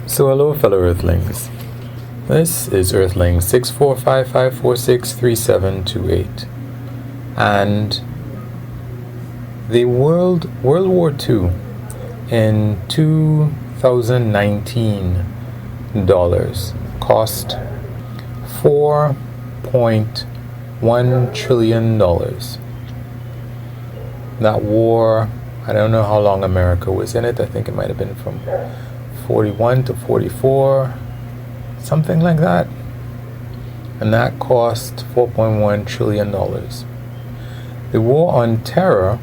So hello fellow Earthlings. This is Earthling 6455463728. And the World War II in 2019 dollars cost $4.1 trillion. That war, I don't know how long America was in it. I think it might have been from 41 to 44, something like that. And that cost $4.1 trillion. The war on terror,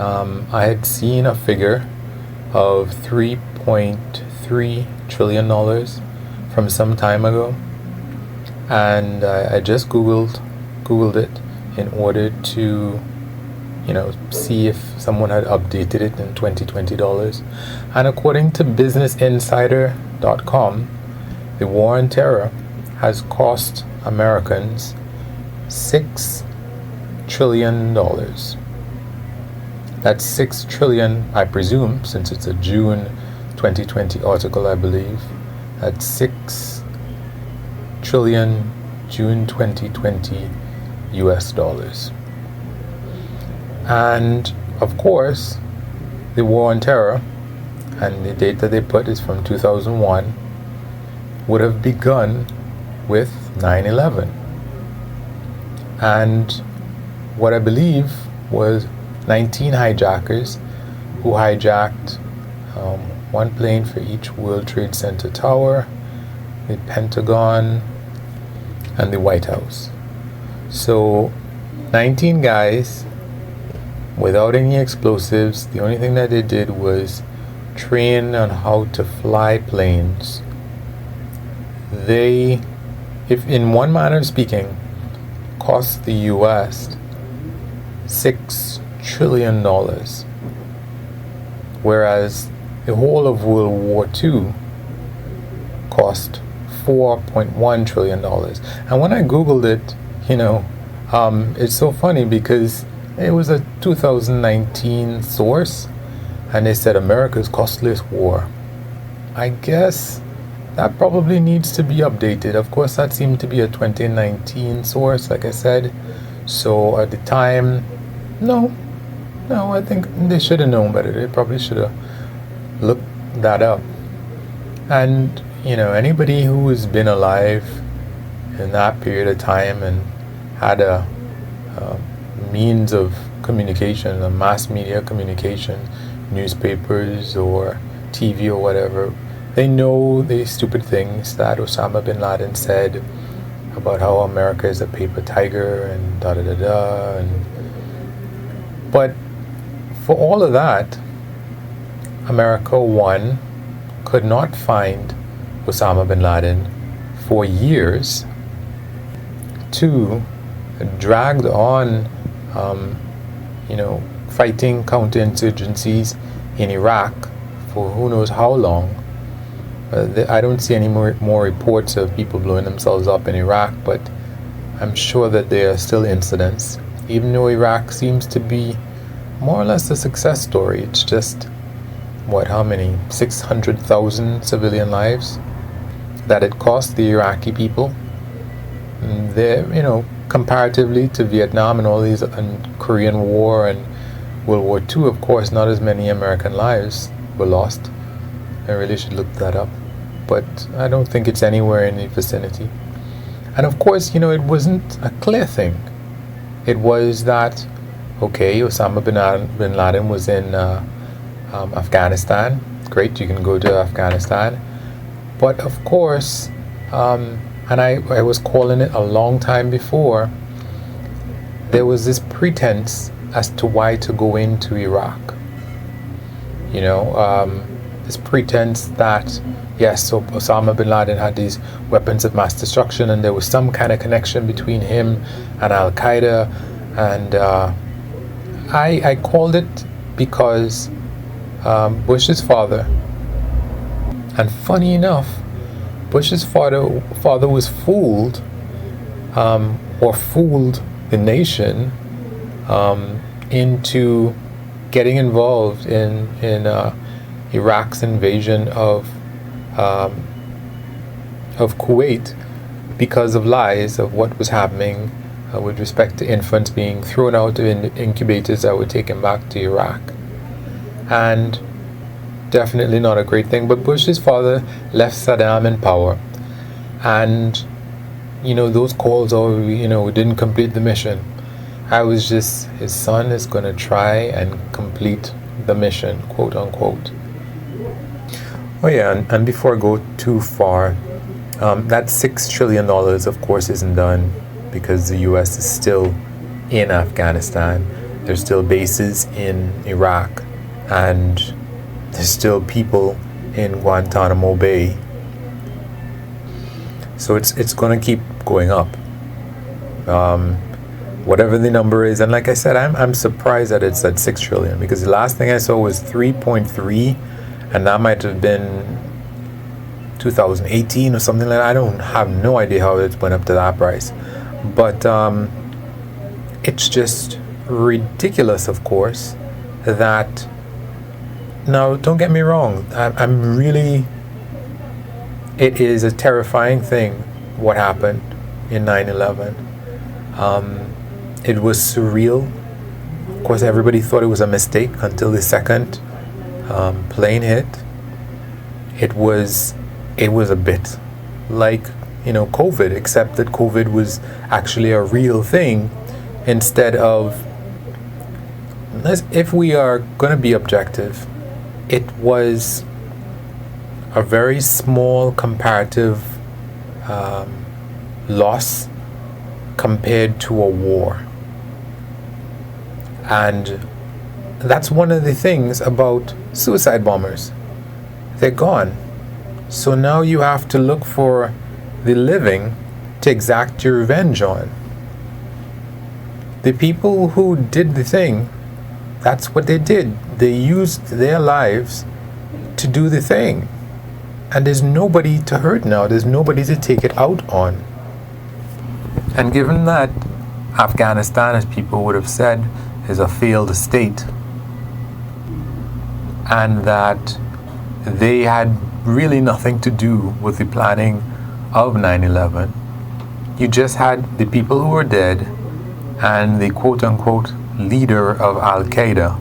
I had seen a figure of $3.3 trillion from some time ago. And I just Googled it in order to see if someone had updated it in 2020 dollars. And according to businessinsider.com, the war on terror has cost Americans $6 trillion. That's 6 trillion, I presume, since it's a June 2020 article, I believe. That's 6 trillion June 2020 US dollars. And of course, the war on terror, and the date that they put is from 2001, would have begun with 9/11. And what I believe was 19 hijackers who hijacked one plane for each World Trade Center tower, the Pentagon, and the White House. So 19 guys without any explosives. The only thing that they did was train on how to fly planes. They, if in one manner of speaking, cost the US $6 trillion, whereas the whole of World War II cost $4.1 trillion. And when I Googled it, it's so funny because it was a 2019 source, and they said America's costliest war. I guess that probably needs to be updated. Of course, that seemed to be a 2019 source, like I said. So at the time, no, I think they should have known better. They probably should have looked that up. And, anybody who has been alive in that period of time and had a means of communication, a mass media communication, newspapers or TV or whatever, they know the stupid things that Osama bin Laden said about how America is a paper tiger and da-da-da-da. But for all of that, America, one, could not find Osama bin Laden for years. Two, dragged on fighting counterinsurgencies in Iraq for who knows how long. I don't see any more reports of people blowing themselves up in Iraq, but I'm sure that there are still incidents. Even though Iraq seems to be more or less a success story, it's just, how many? 600,000 civilian lives that it cost the Iraqi people. They're, comparatively to Vietnam and all these, and Korean War and World War II, of course, not as many American lives were lost. I really should look that up. But I don't think it's anywhere in the vicinity. And of course, it wasn't a clear thing. It was that, Osama bin Laden was in Afghanistan. Great, you can go to Afghanistan. But of course, and I was calling it a long time before, there was this pretense as to why to go into Iraq. This pretense that, yes, so Osama bin Laden had these weapons of mass destruction and there was some kind of connection between him and Al-Qaeda. And I called it because Bush's father, and funny enough, Bush's father was fooled, or fooled the nation into getting involved in Iraq's invasion of Kuwait because of lies of what was happening with respect to infants being thrown out of incubators that were taken back to Iraq. And definitely not a great thing. But Bush's father left Saddam in power. And, those calls, we didn't complete the mission. I was just, his son is going to try and complete the mission, quote unquote. Oh yeah, and before I go too far, that $6 trillion, of course, isn't done because the U.S. is still in Afghanistan. There's still bases in Iraq, and there's still people in Guantanamo Bay. So it's going to keep going up. Whatever the number is, and like I said, I'm surprised that it's at 6 trillion, because the last thing I saw was 3.3, and that might have been 2018 or something like that. I don't have no idea how it went up to that price, but it's just ridiculous, of course, that, now don't get me wrong, I'm really, it is a terrifying thing what happened in 9/11. It was surreal. Of course, everybody thought it was a mistake until the second plane hit. It was a bit like, COVID, except that COVID was actually a real thing instead of, if we are going to be objective, it was a very small comparative loss compared to a war. And that's one of the things about suicide bombers. They're gone. So now you have to look for the living to exact your revenge on. The people who did the thing, that's what they did. They used their lives to do the thing. And there's nobody to hurt now. There's nobody to take it out on. And given that Afghanistan, as people would have said, is a failed state, and that they had really nothing to do with the planning of 9/11, you just had the people who were dead and the quote-unquote leader of Al-Qaeda.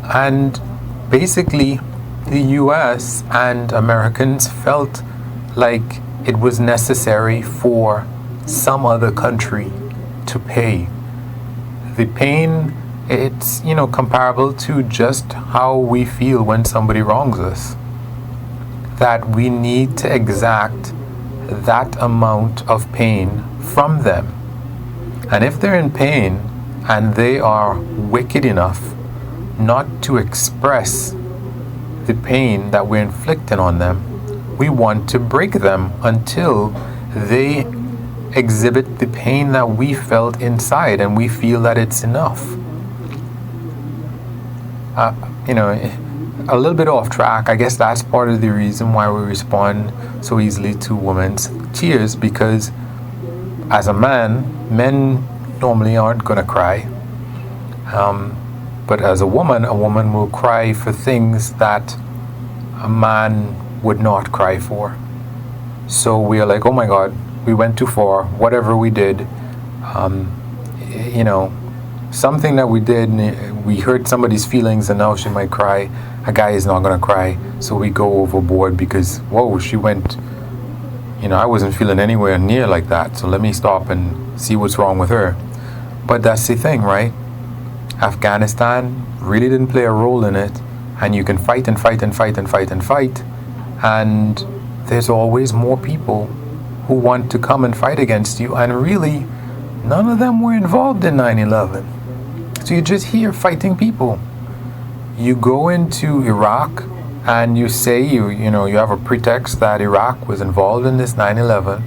And basically, the US and Americans felt like it was necessary for some other country to pay. The pain, it's, comparable to just how we feel when somebody wrongs us. That we need to exact that amount of pain from them. And if they're in pain and they are wicked enough not to express the pain that we're inflicting on them, we want to break them until they exhibit the pain that we felt inside and we feel that it's enough. A little bit off track. I guess that's part of the reason why we respond so easily to women's tears, because as a man, men normally aren't going to cry. But as a woman will cry for things that a man would not cry for. So we are like, oh my God, we went too far. Whatever we did, something that we did, we hurt somebody's feelings, and now she might cry. A guy is not going to cry, so we go overboard because, whoa, she went, I wasn't feeling anywhere near like that, so let me stop and see what's wrong with her. But that's the thing, right? Afghanistan really didn't play a role in it, and you can fight and fight and fight and fight and fight, and there's always more people who want to come and fight against you, and really, none of them were involved in 9/11. So you're just here fighting people. You go into Iraq and you say you have a pretext that Iraq was involved in this 9/11.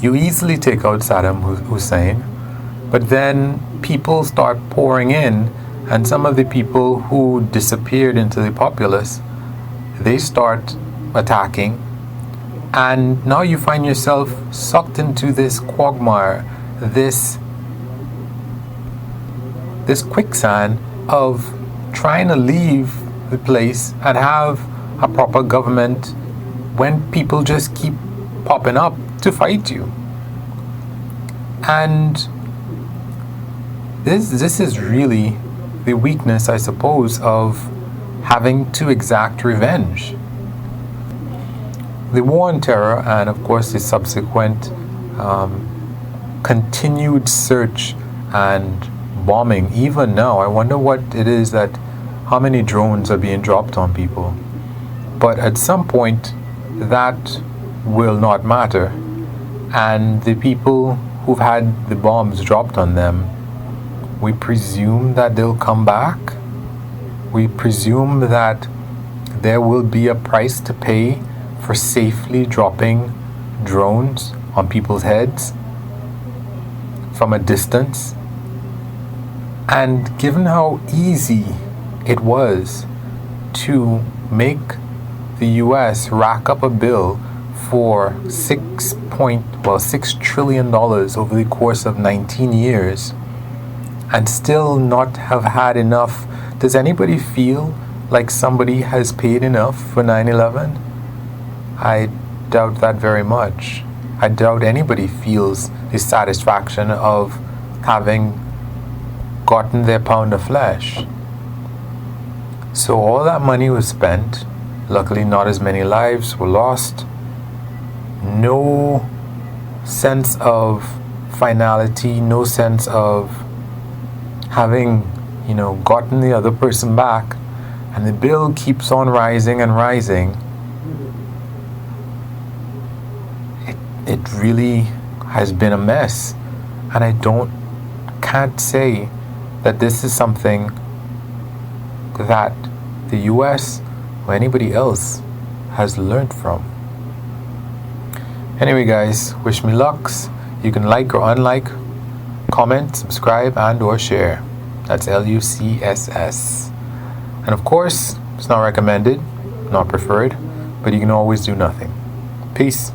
You easily take out Saddam Hussein, but then people start pouring in, and some of the people who disappeared into the populace, they start attacking, and now you find yourself sucked into this quagmire, this quicksand of trying to leave the place and have a proper government when people just keep popping up to fight you. And this is really the weakness, I suppose, of having to exact revenge. The war on terror and, of course, the subsequent continued search and bombing. Even now, I wonder what it is how many drones are being dropped on people. But at some point, that will not matter. And the people who've had the bombs dropped on them, we presume that they'll come back. We presume that there will be a price to pay for safely dropping drones on people's heads from a distance. And given how easy it was to make the US rack up a bill for $6 trillion over the course of 19 years and still not have had enough, does anybody feel like somebody has paid enough for 9/11? I doubt that very much. I doubt anybody feels the satisfaction of having gotten their pound of flesh. So all that money was spent. Luckily, not as many lives were lost. No sense of finality, no sense of having, gotten the other person back. And the bill keeps on rising and rising. It really has been a mess. And I can't say that this is something that the US or anybody else has learned from. Anyway, guys, wish me lucks. You can like or unlike, comment, subscribe, and or share. That's LUCSS. And of course, it's not recommended, not preferred, but you can always do nothing. Peace.